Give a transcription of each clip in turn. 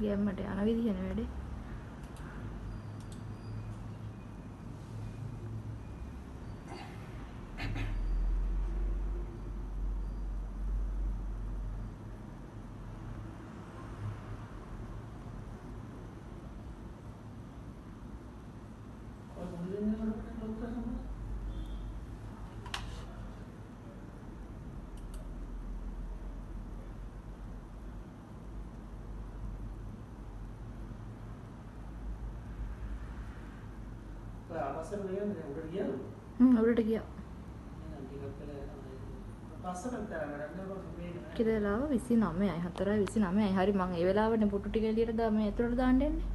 ගැම්මට යන විදිහනේ වැඩේ. උඩට ගියා. කියලා 29යි 4:29යි. හරි මම ඒ වෙලාවනේ පුටු ටික එළියට දා මේ ඇතුළට දාන්න එන්නේ.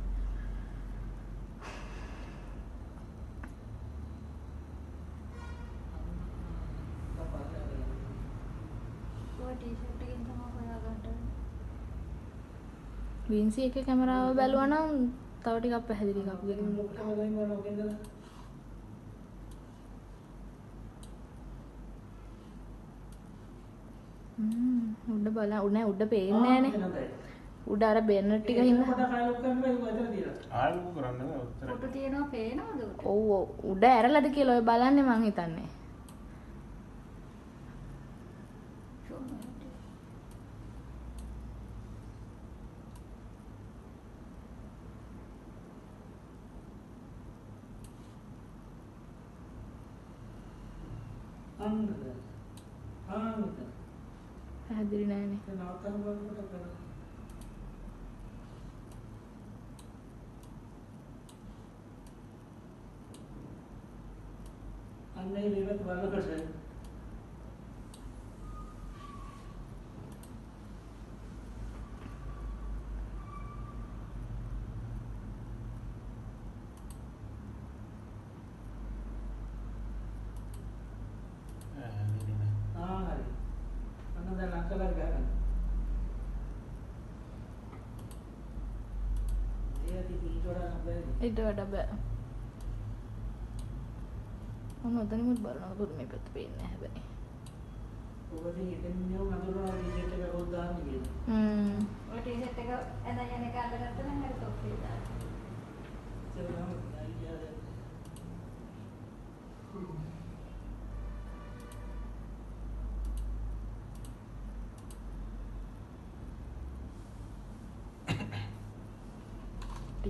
වින්සි එකේ කැමරාව බැලුවා නම් තව ටිකක් පැහැදිලි කපුගෙන උඩ බලන්න උඩ පේන්නේ නැහනේ. උඩ අර බෙන්න ටික හින්දා ආයෙත් කරන්නේ උත්තර. ෆොටෝ තියෙනවා පේනවද උඩ? ඔව් උඩ ඇරලාද කියලා ඔය බලන්නේ මං හිතන්නේ. පැහැදිලි නැහනේ. අන්නේ මේවත් බලකට ඊට වඩා බෑ. මොන උදෙන්මුත් බලනකොට මේ පැත්ත පේන්නේ නැහැ හැබැයි. ඔබට හිතෙන්නේ නෑ ටී-ෂර්ට් එක රොත් දාන්න කියලා. ඔය ටී-ෂර්ට් එක එන යන එක අල්ලගත්තා නම් හරි තොප්පි දාන්න.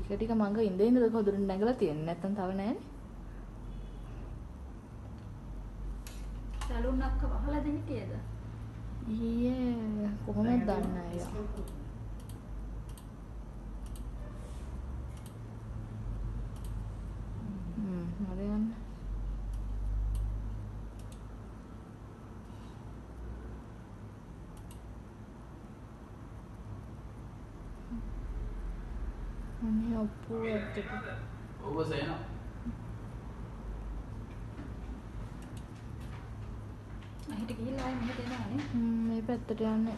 ටික මඟ ඉඳ කොදුරින් නැගලා තියෙන්නේ නැත්තම් තව නැහැනේ. සලුන් අක්ක වහලා දෙන්නේ කීයද? ඊයේ කොහොමද දන්නේ අයියා. හරි යන්න. අනේ අප්පු ඇත්තට. ඔබ සේන. අහිට ගිහිල්ලා ආයෙ මෙහෙට එනවනේ. මේ පැත්තට යන්නේ.